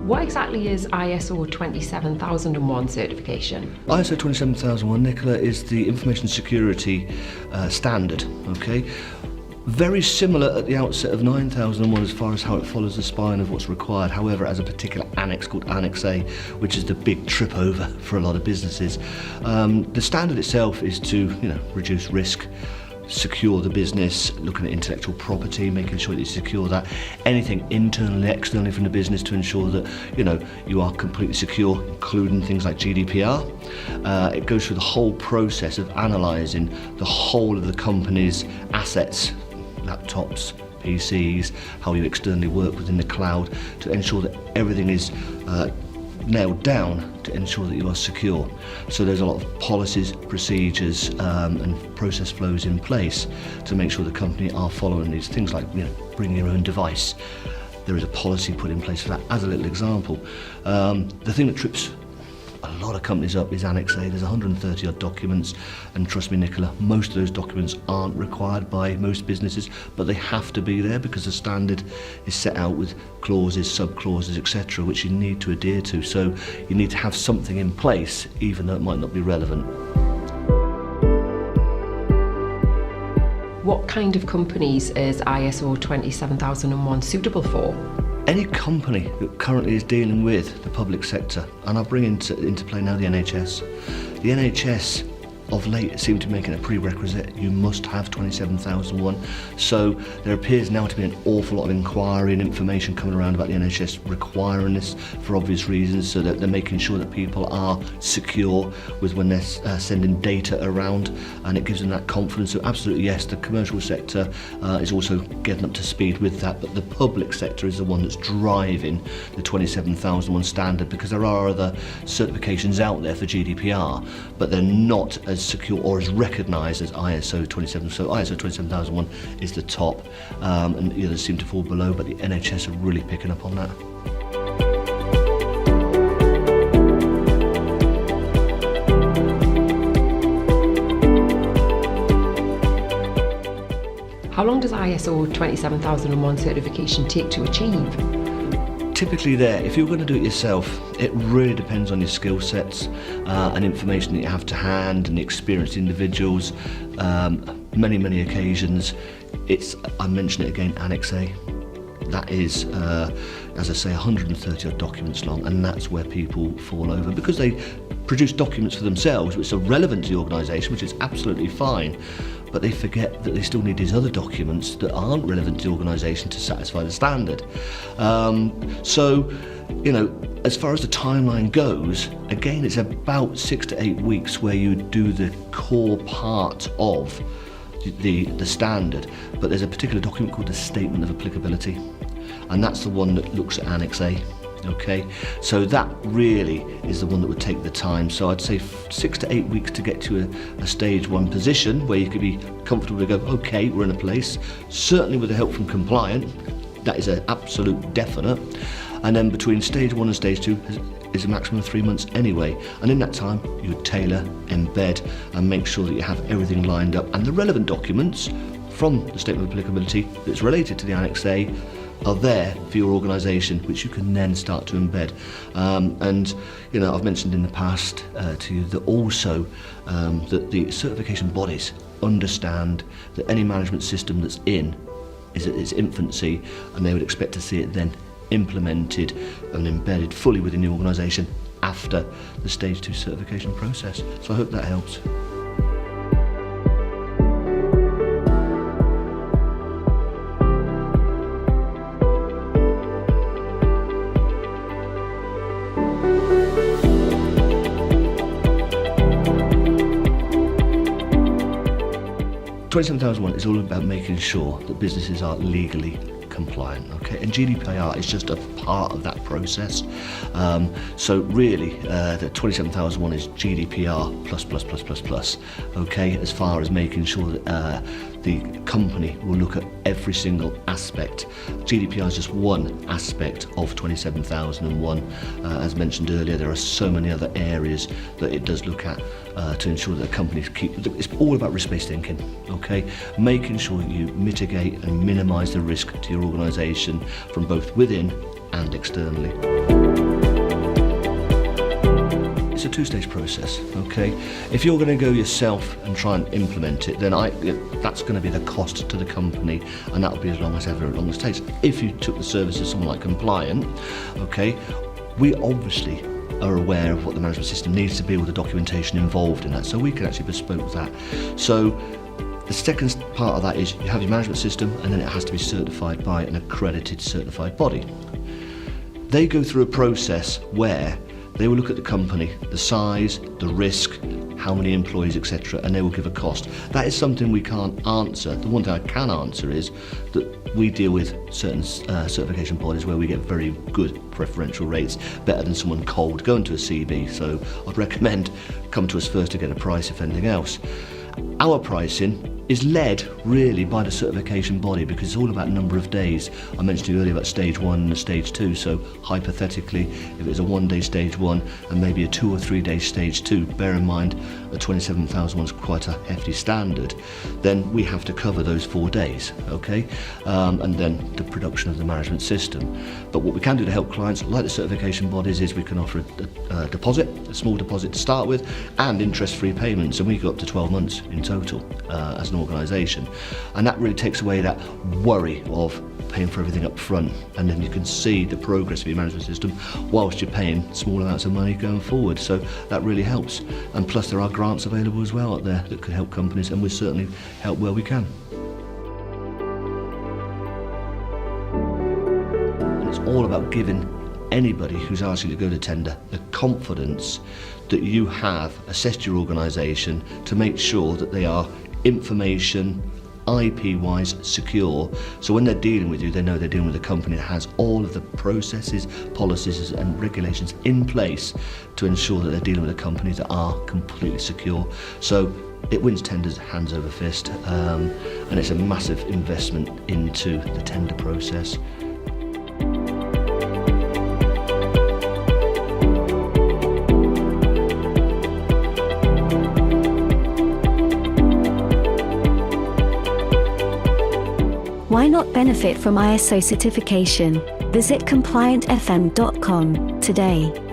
What exactly is ISO 27001 certification? ISO 27001, Nicola, is the information security standard, okay? Very similar at the outset of 9001 as far as how it follows the spine of what's required. However, as a particular annex called Annex A, which is the big trip over for a lot of businesses. The standard itself is to, reduce risk, secure the business, looking at intellectual property, making sure that you secure that, anything internally, externally from the business to ensure that you are completely secure, including things like GDPR. It goes through the whole process of analysing the whole of the company's assets, laptops, PCs, how you externally work within the cloud to ensure that everything is nailed down to ensure that you are secure. So there's a lot of policies, procedures and process flows in place to make sure the company are following these things like bringing your own device. There is a policy put in place for that as a little example. The thing that trips a lot of companies up is Annex A. There's 130 odd documents, and trust me, Nicola, most of those documents aren't required by most businesses, but they have to be there because the standard is set out with clauses, sub-clauses, etc., which you need to adhere to. So you need to have something in place, even though it might not be relevant. What kind of companies is ISO 27001 suitable for? Any company that currently is dealing with the public sector, and I'll bring into play now the NHS. The NHS of late seem to be making a prerequisite. You must have 27001. So there appears now to be an awful lot of inquiry and information coming around about the NHS requiring this for obvious reasons, so that they're making sure that people are secure with when they're sending data around, and it gives them that confidence. So absolutely yes, the commercial sector is also getting up to speed with that, but the public sector is the one that's driving the 27001 standard, because there are other certifications out there for GDPR, but they're not as secure or as recognised as ISO 27. So ISO 27001 is the top, and the others seem to fall below, but the NHS are really picking up on that. How long does ISO 27001 certification take to achieve? Typically if you're going to do it yourself, it really depends on your skill sets and information that you have to hand and the experienced individuals. Many occasions, I mention it again, Annex A. That is, as I say, 130 odd documents long, and that's where people fall over, because they produce documents for themselves which are relevant to the organisation, which is absolutely fine, but they forget that they still need these other documents that aren't relevant to the organisation to satisfy the standard. So, as far as the timeline goes, again, it's about 6 to 8 weeks where you do the core part of the standard, but there's a particular document called the Statement of Applicability, and that's the one that looks at Annex A. Okay, so that really is the one that would take the time. So I'd say 6 to 8 weeks to get to a stage 1 position where you could be comfortable to go, okay, we're in a place. Certainly with the help from compliant, that is an absolute definite. And then between stage 1 and stage 2 is a maximum of 3 months anyway. And in that time, you would tailor, embed, and make sure that you have everything lined up. And the relevant documents from the Statement of Applicability that's related to the Annex A are there for your organisation, which you can then start to embed. And I've mentioned in the past to you that also that the certification bodies understand that any management system that's is at its infancy, and they would expect to see it then implemented and embedded fully within the organisation after the stage 2 certification process. So I hope that helps. ISO 27001 is all about making sure that businesses are legally compliant, okay? And GDPR is just a part of that process. So really, the 27001 is GDPR plus, okay? As far as making sure that the company will look at every single aspect. GDPR is just one aspect of 27001. As mentioned earlier, there are so many other areas that it does look at to ensure that companies it's all about risk-based thinking, okay? Making sure you mitigate and minimise the risk to your organisation from both within and externally. it's a two-stage process, okay? If you're going to go yourself and try and implement it, then that's going to be the cost to the company, and that will be as long as it takes. If you took the service of someone like Compliant, okay, we obviously are aware of what the management system needs to be, with the documentation involved in that, so we can actually bespoke that. So the second part of that is you have your management system, and then it has to be certified by an accredited certified body. They go through a process where they will look at the company, the size, the risk, how many employees, etc., and they will give a cost. That is something we can't answer. The one thing I can answer is that we deal with certain certification bodies where we get very good preferential rates, better than someone cold going to a CB. So I'd recommend come to us first to get a price, if anything else. Our pricing is led really by the certification body, because it's all about number of days. I mentioned to you earlier about stage 1 and stage 2, so hypothetically if it's a 1-day stage 1 and maybe a 2 or 3 day stage 2, bear in mind a 27,000 one's quite a hefty standard, then we have to cover those 4 days, okay? And then the production of the management system. But what we can do to help clients like the certification bodies is we can offer a deposit, a small deposit to start with, and interest-free payments, and we go up to 12 months in total as an organisation, and that really takes away that worry of paying for everything up front, and then you can see the progress of your management system whilst you're paying small amounts of money going forward. So that really helps, and plus there are grants available as well out there that could help companies, and we certainly help where we can. And it's all about giving anybody who's asking to go to tender the confidence that you have assessed your organisation to make sure that they are information, IP-wise secure, so when they're dealing with you, they know they're dealing with a company that has all of the processes, policies and regulations in place to ensure that they're dealing with a company that are completely secure. So it wins tenders hands over fist, and it's a massive investment into the tender process. Why not benefit from ISO certification? Visit compliantfm.com today.